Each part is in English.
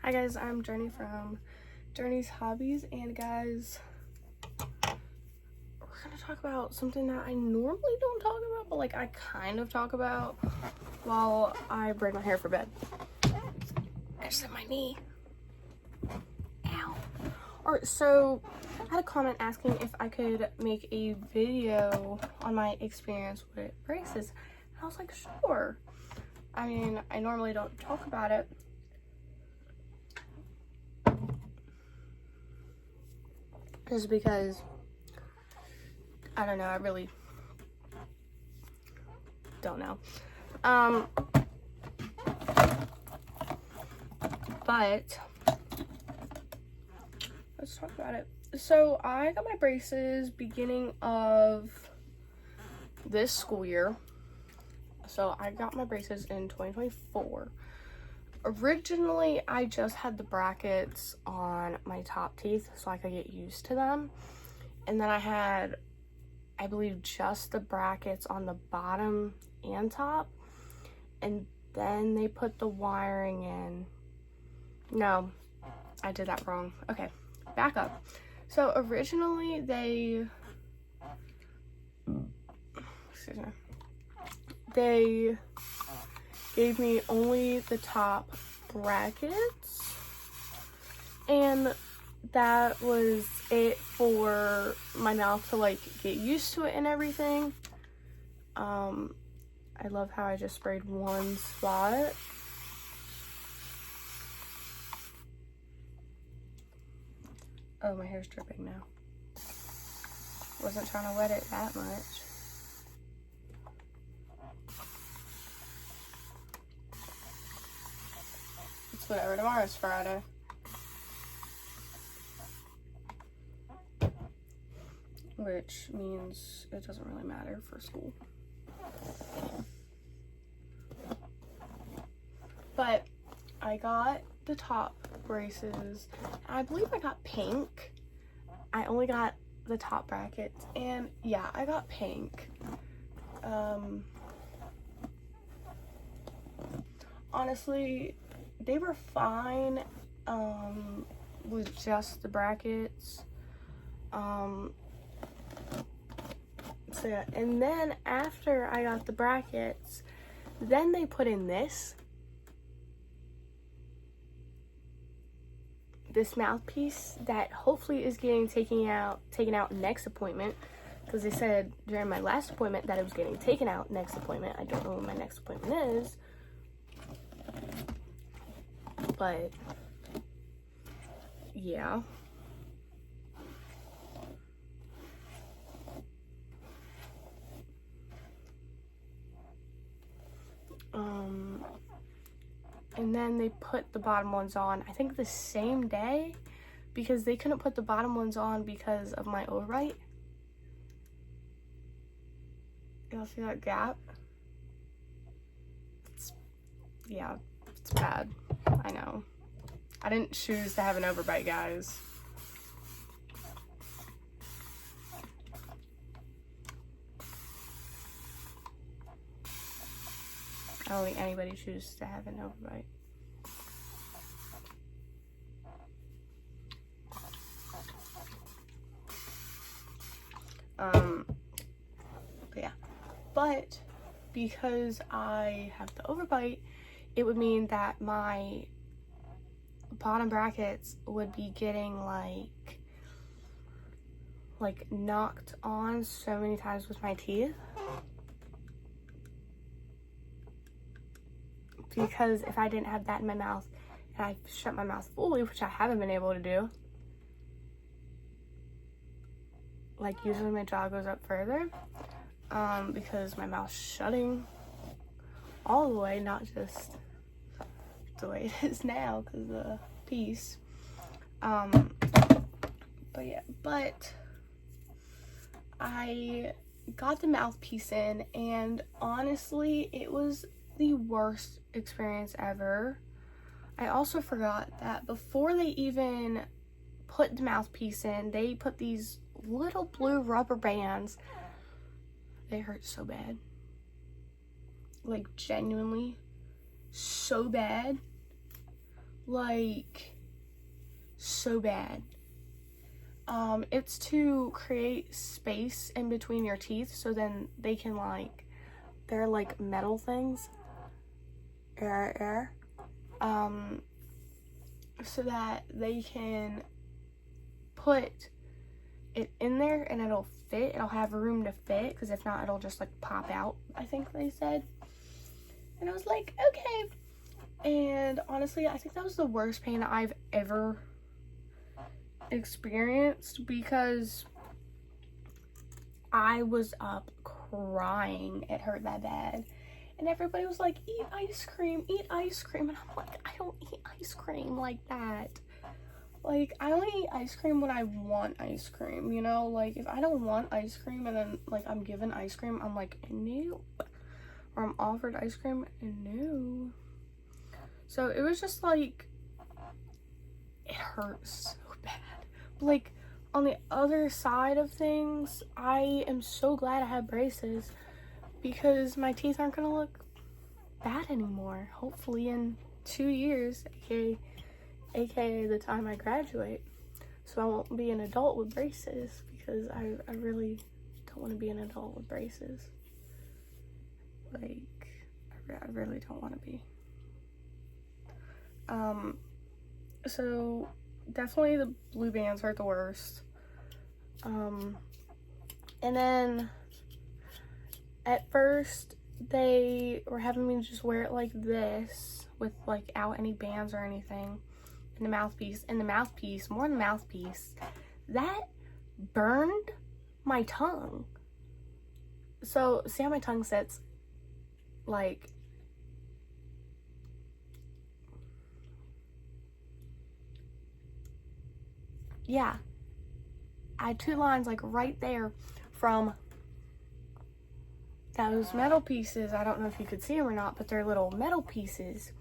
Hi guys, I'm Journey from Journey's Hobbies, and guys, we're gonna talk about something that I normally don't talk about, but like I kind of talk about while I braid my hair for bed. I just hit my knee. Ow. Alright, so I had a comment asking if I could make a video on my experience with braces. And I was like, sure. I mean, I normally don't talk about it. Just because, I don't know, I really don't know. But let's talk about it. So I got my braces beginning of this school year. So I got my braces in 2024. Originally, I just had the brackets on my top teeth so I could get used to them. And then I had, I believe, just the brackets on the bottom and top. And then they put the wiring in. No, I did that wrong. Okay, back up. So originally they gave me only the top brackets, and that was it for my mouth to like get used to it and everything. I love how I just sprayed one spot. Oh, my hair's dripping now. Wasn't trying to wet it that much. It's whatever, tomorrow's Friday. Which means it doesn't really matter for school. But I got the top braces. I believe I got pink. I only got the top brackets, and yeah, I got pink. Honestly, they were fine with just the brackets. So yeah, and then after I got the brackets, then they put in this mouthpiece that hopefully is getting taken out next appointment, because they said during my last appointment that it was getting taken out next appointment. I don't know when my next appointment is, but yeah. And then they put the bottom ones on, I think the same day, because they couldn't put the bottom ones on because of my overbite. Y'all see that gap? Yeah, it's bad. I know. I didn't choose to have an overbite, guys. I don't think anybody chooses to have an overbite. But yeah. But because I have the overbite, it would mean that my bottom brackets would be getting like knocked on so many times with my teeth. Because if I didn't have that in my mouth and I shut my mouth fully, which I haven't been able to do, like usually my jaw goes up further, because my mouth's shutting all the way, not just the way it is now because of the piece. But yeah, but I got the mouthpiece in, and honestly, it was the worst experience ever. I also forgot that before they even put the mouthpiece in, they put these little blue rubber bands. They hurt so bad. Like, genuinely so bad. like, so bad. It's to create space in between your teeth so then they can, like, they're like metal things. So that they can put it in there and it'll fit. It'll have room to fit, because if not, it'll just like pop out, I think they said. And I was like, okay. And honestly, I think that was the worst pain I've ever experienced, because I was up crying. It hurt that bad. And everybody was like, eat ice cream, eat ice cream. And I'm like, I don't eat ice cream like that. Like, I only eat ice cream when I want ice cream, you know? Like, if I don't want ice cream and then, like, I'm given ice cream, I'm like, no. Or I'm offered ice cream, no. So it was just like, it hurts so bad. But, like, on the other side of things, I am so glad I have braces, because my teeth aren't gonna look bad anymore. Hopefully in 2 years, aka the time I graduate. So I won't be an adult with braces, because I really don't want to be an adult with braces. Like, I really don't want to be. So definitely the blue bands hurt the worst. And then at first they were having me just wear it like this, with like out any bands or anything. And the mouthpiece, more than the mouthpiece, that burned my tongue. So see how my tongue sits? Like, yeah, I had 2 lines like right there from those metal pieces. I don't know if you could see them or not, but they're little metal pieces.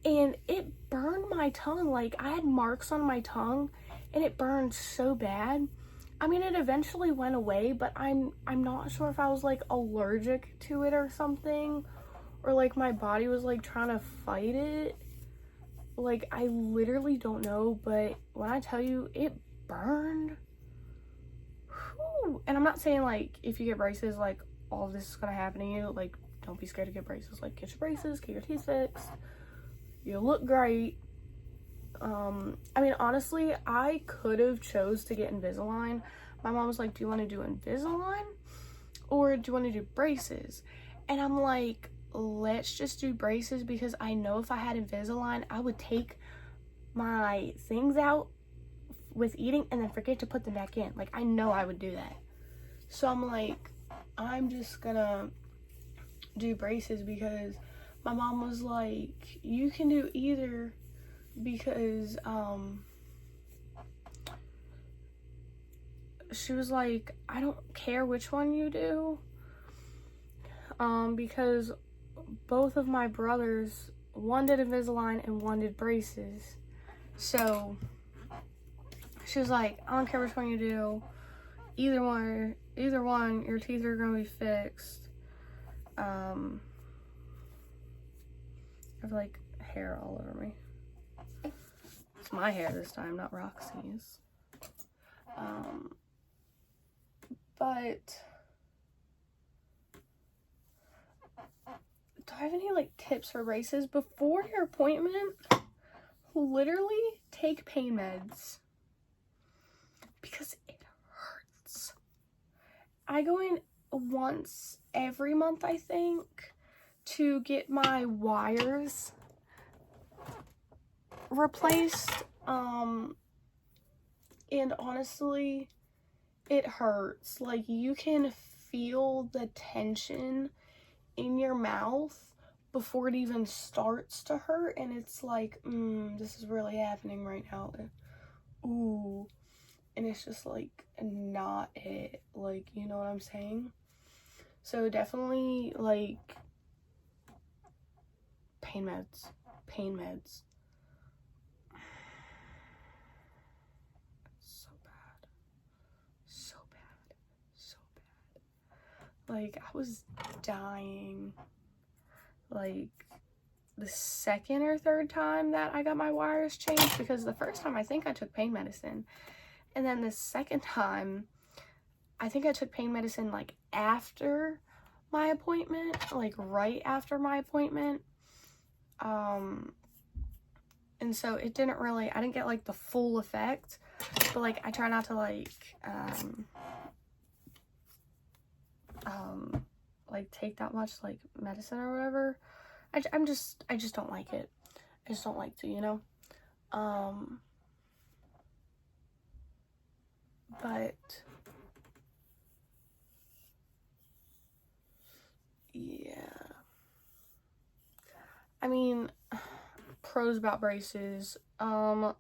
And it burned my tongue. Like, I had marks on my tongue and it burned so bad. I mean, it eventually went away, but I'm not sure if I was like allergic to it or something, or like my body was like trying to fight it. Like, I literally don't know, but when I tell you it burned, whew. And I'm not saying like if you get braces, like all of this is gonna happen to you. Like, don't be scared to get braces. Like, get your braces, get your teeth fixed. You look great. I mean, honestly, I could have chose to get Invisalign. My mom was like, do you want to do Invisalign or do you want to do braces? And I'm like, let's just do braces, because I know if I had Invisalign, I would take my things out with eating and then forget to put them back in. Like, I know I would do that. So I'm like, I'm just gonna do braces, because my mom was like, you can do either, because she was like, I don't care which one you do, because both of my brothers, one did Invisalign and one did braces. So she was like, I don't care which one you do, either one, your teeth are gonna be fixed. I have like hair all over me. It's my hair this time, not Roxy's. But do I have any like tips for braces before your appointment? Literally take pain meds, because it hurts. I go in once every month, I think, to get my wires replaced. And honestly, it hurts. Like, you can feel the tension in your mouth before it even starts to hurt, and it's like, this is really happening right now. Ooh. And it's just like not it. Like, you know what I'm saying? So definitely like pain meds. So bad. Like, I was dying. Like, the second or third time that I got my wires changed, because the first time I think I took pain medicine, and then the second time I think I took pain medicine like after my appointment, like right after my appointment. And so it didn't really, I didn't get like the full effect, but like I try not to like take that much like medicine or whatever. I just don't like it. I just don't like to, you know. But yeah, I mean, pros about braces, they're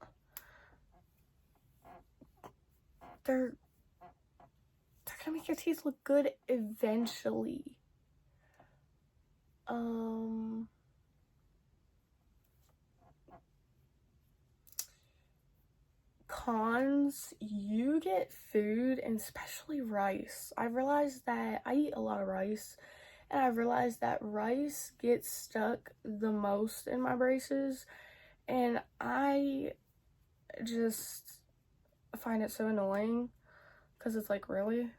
gonna make your teeth look good eventually. Cons, you get food, and especially rice. I've realized that I eat a lot of rice, and I've realized that rice gets stuck the most in my braces, and I just find it so annoying, because it's like, really?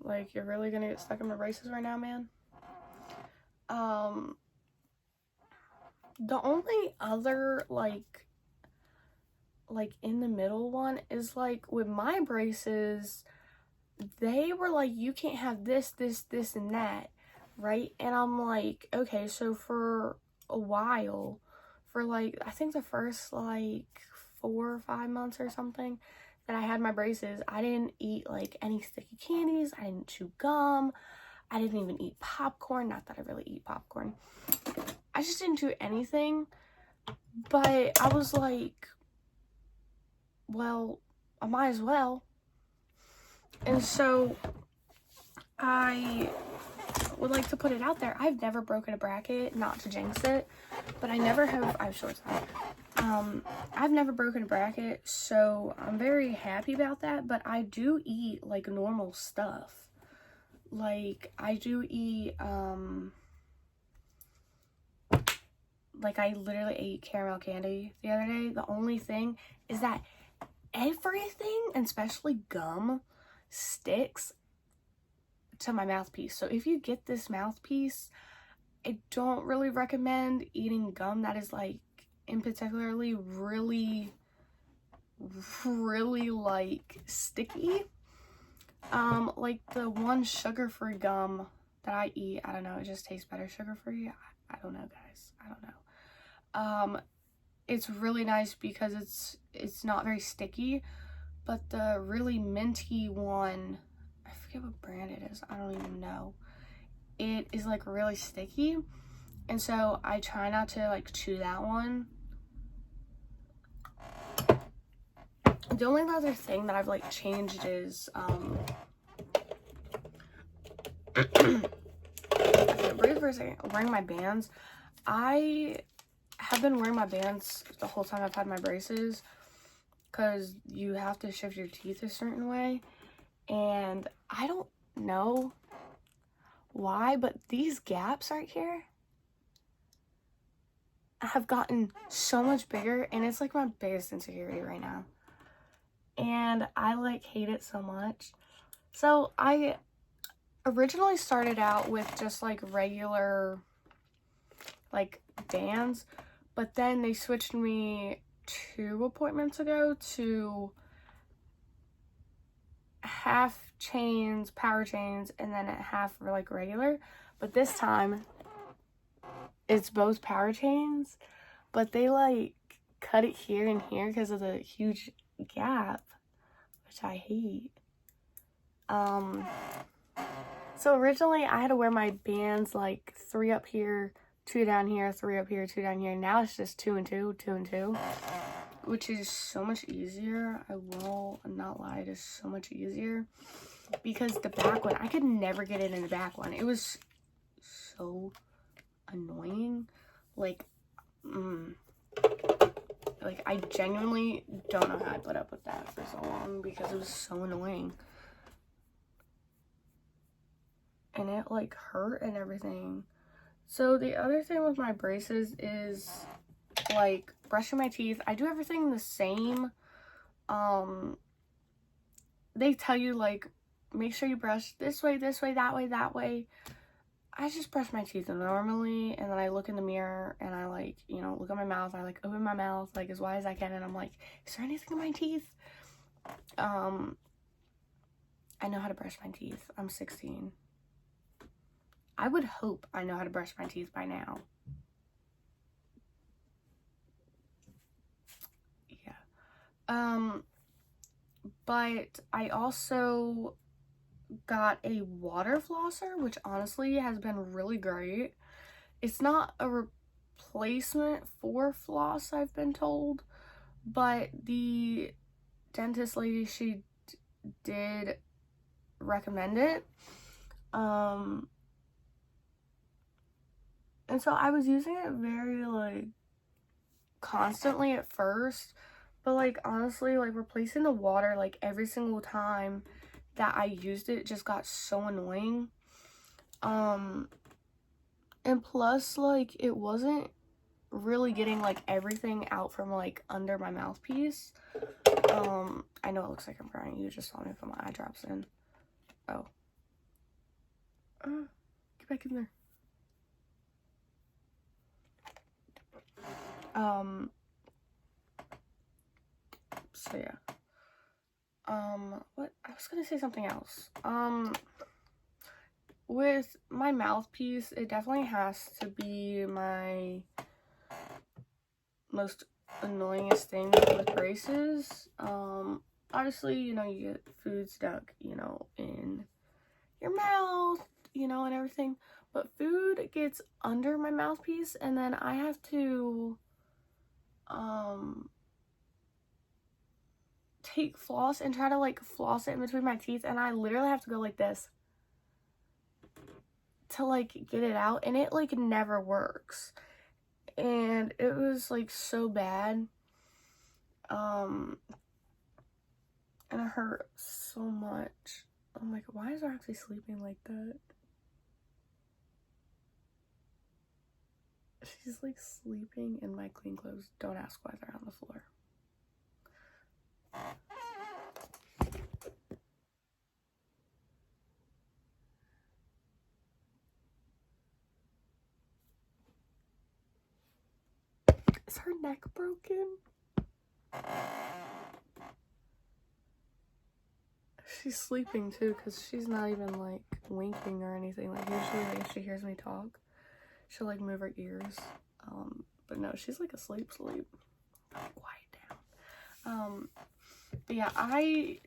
Like, you're really gonna get stuck in my braces right now, man? The only other, like in the middle one is, like, with my braces, they were like, you can't have this, this, this, and that, right? And I'm like, okay, so for a while, for like, I think the first like 4 or 5 months or something that I had my braces, I didn't eat like any sticky candies, I didn't chew gum, I didn't even eat popcorn. Not that I really eat popcorn. I just didn't do anything. But I was like, well, I might as well. And so I would like to put it out there. I've never broken a bracket, not to jinx it, but I never have. I have shorts on. I've never broken a bracket, so I'm very happy about that. But I do eat like normal stuff. Like, I do eat, like, I literally ate caramel candy the other day. The only thing is that everything, and especially gum, sticks to my mouthpiece. So if you get this mouthpiece, I don't really recommend eating gum that is, like, in particularly really, like, sticky. Like the one sugar-free gum that I eat, I don't know, it just tastes better sugar-free. I don't know, guys. I don't know. It's really nice because it's not very sticky, but the really minty one, I forget what brand it is. I don't even know. It is like really sticky, and so I try not to like chew that one. The only other thing that I've like changed is breathe for a second. Wearing my bands. I have been wearing my bands the whole time I've had my braces, because you have to shift your teeth a certain way, and I don't know why, but these gaps right here have gotten so much bigger, and it's like my biggest insecurity right now, and I like hate it so much. So I originally started out with just like regular like bands, but then they switched me 2 appointments ago to half chains, power chains, and then half for like regular. But this time it's both power chains, but they like cut it here and here because of the huge gap, which I hate. So originally I had to wear my bands like 3 up here, 2 down here, 3 up here, 2 down here. Now it's just 2 and 2, 2 and 2, which is so much easier. I will not lie, it is so much easier, because the back one, I could never get it in the back one. It was so annoying. Like, like I genuinely don't know how I put up with that for so long, because it was so annoying. And it like hurt and everything. So the other thing with my braces is, like, brushing my teeth. I do everything the same. They tell you, like, make sure you brush this way, that way, that way. I just brush my teeth normally, and then I look in the mirror, and I, like, you know, look at my mouth. I, like, open my mouth, like, as wide as I can, and I'm like, is there anything in my teeth? I know how to brush my teeth. I'm 16. I would hope I know how to brush my teeth by now. Yeah. But I also got a water flosser, which honestly has been really great. It's not a replacement for floss, I've been told, but the dentist lady, she did recommend it. And so I was using it very, like, constantly at first, but, like, honestly, like, replacing the water, like, every single time that I used it just got so annoying. And plus, like, it wasn't really getting, like, everything out from, like, under my mouthpiece. I know it looks like I'm crying. You just saw me put my eye drops in. Oh. Get back in there. So yeah. What? I was gonna say something else. With my mouthpiece, it definitely has to be my most annoyingest thing with braces. Obviously, you know, you get food stuck, you know, in your mouth, you know, and everything. But food gets under my mouthpiece, and then I have to, take floss and try to, like, floss it in between my teeth, and I literally have to go like this to, like, get it out, and it, like, never works. And it was, like, so bad. And it hurt so much. I'm like, why is Roxy sleeping like that? She's, like, sleeping in my clean clothes. Don't ask why they're on the floor. Is her neck broken? She's sleeping too, because she's not even, like, winking or anything. Like, usually, like, if she hears me talk, she'll, like, move her ears. But no, she's, like, asleep. Quiet down. But yeah, I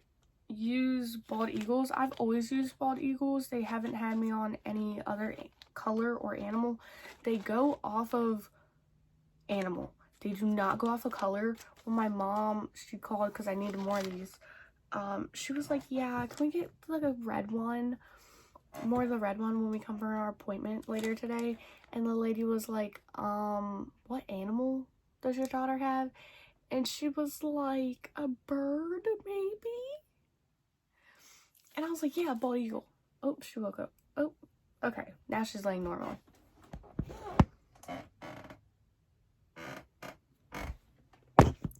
use bald eagles. I've always used bald eagles. They haven't had me on any other color or animal. They go off of animal. They do not go off of color. When my mom, she called because I needed more of these. She was like, yeah, can we get, like, a red one? More of the red one when we come for our appointment later today. And the lady was like, what animal does your daughter have? And she was like, a bird, maybe? And I was like, yeah, bald eagle. Oh, she woke up. Oh, okay. Now she's laying normally.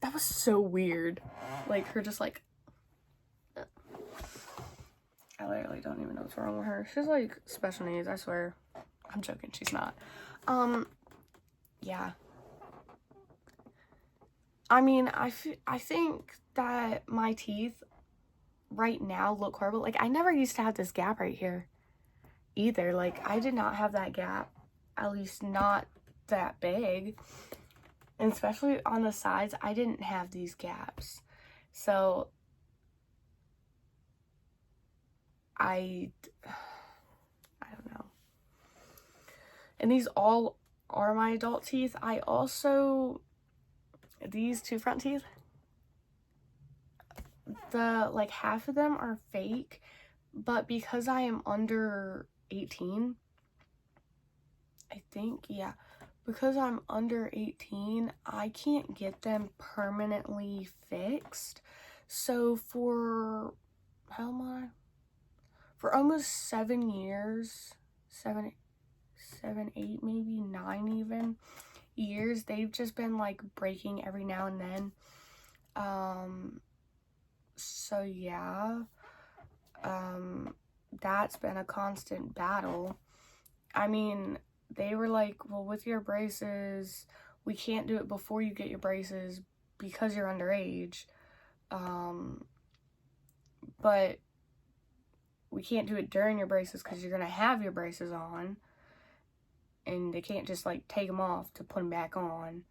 That was so weird. Like, her just, like... I literally don't even know what's wrong with her. She's, like, special needs, I swear. I'm joking, she's not. Yeah. I mean, I think that my teeth right now look horrible. Like, I never used to have this gap right here either. Like, I did not have that gap, at least not that big. And especially on the sides, I didn't have these gaps. So I don't know. And these all are my adult teeth. I also, these two front teeth, the, like, half of them are fake, but because I am under 18, I think, yeah, because I'm under 18, I can't get them permanently fixed. So for, how am I? For almost 7 years, 7, 8, maybe 9 even years. They've just been like breaking every now and then. So yeah, that's been a constant battle. I mean, they were like, well, with your braces, we can't do it before you get your braces because you're underage. But we can't do it during your braces because you're going to have your braces on. And they can't just, like, take them off to put them back on.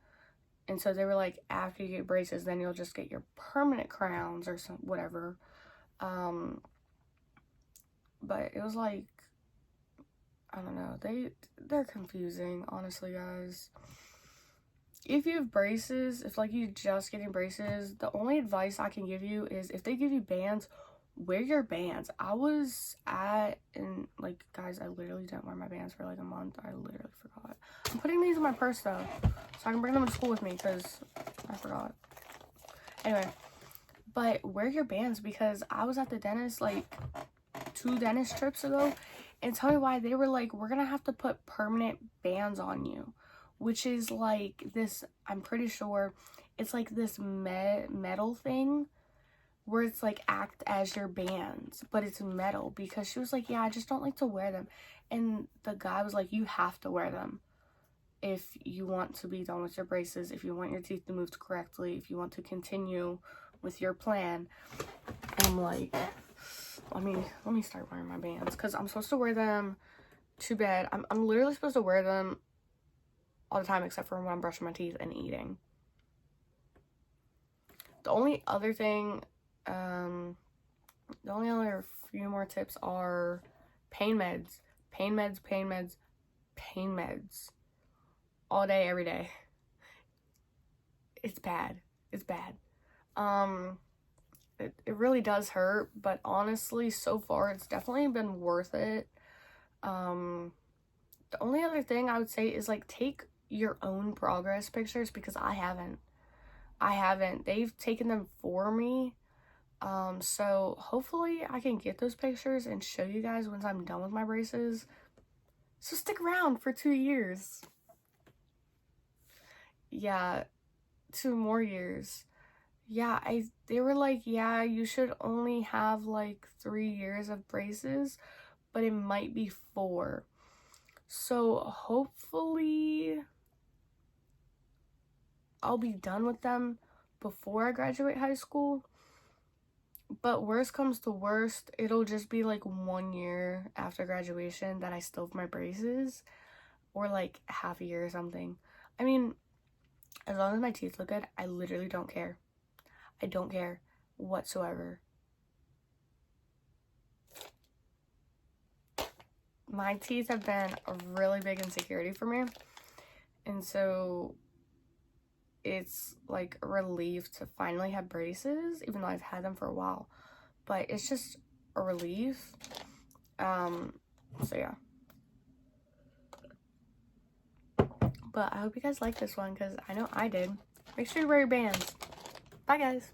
And so they were like, after you get braces, then you'll just get your permanent crowns or some whatever. But it was like, I don't know. They're confusing, honestly, guys. If you have braces, if, like, you're just getting braces, the only advice I can give you is if they give you bands, wear your bands. Like, guys, I literally didn't wear my bands for, like, a month. I literally forgot. I'm putting these in my purse, though, so I can bring them to school with me, because I forgot. Anyway, but wear your bands, because I was at the dentist, like, 2 dentist trips ago, and tell me why. They were like, we're gonna have to put permanent bands on you, which is like this, I'm pretty sure it's like this metal thing where it's like act as your bands, but it's metal. Because she was like, yeah, I just don't like to wear them. And the guy was like, you have to wear them if you want to be done with your braces, if you want your teeth to move correctly, if you want to continue with your plan. And I'm like, let me start wearing my bands, because I'm supposed to wear them to bed. I'm literally supposed to wear them all the time except for when I'm brushing my teeth and eating. The only other thing, the only other few more tips are pain meds. Pain meds, pain meds, pain meds. All day, every day. It's bad. It's bad. It really does hurt, but honestly, so far, it's definitely been worth it. The only other thing I would say is, like, take your own progress pictures, because I haven't. They've taken them for me. So hopefully I can get those pictures and show you guys once I'm done with my braces. So stick around for 2 years. Yeah, 2 more years. Yeah, they were like, yeah, you should only have like 3 years of braces, but it might be 4. So hopefully I'll be done with them before I graduate high school. But worst comes to worst, it'll just be like 1 year after graduation that I still have my braces, or like half a year or something. I mean, as long as my teeth look good, I literally don't care. I don't care whatsoever. My teeth have been a really big insecurity for me, and so it's like a relief to finally have braces, even though I've had them for a while. But it's just a relief. So yeah. But I hope you guys like this one, because I know I did. Make sure you wear your bands. Bye, guys.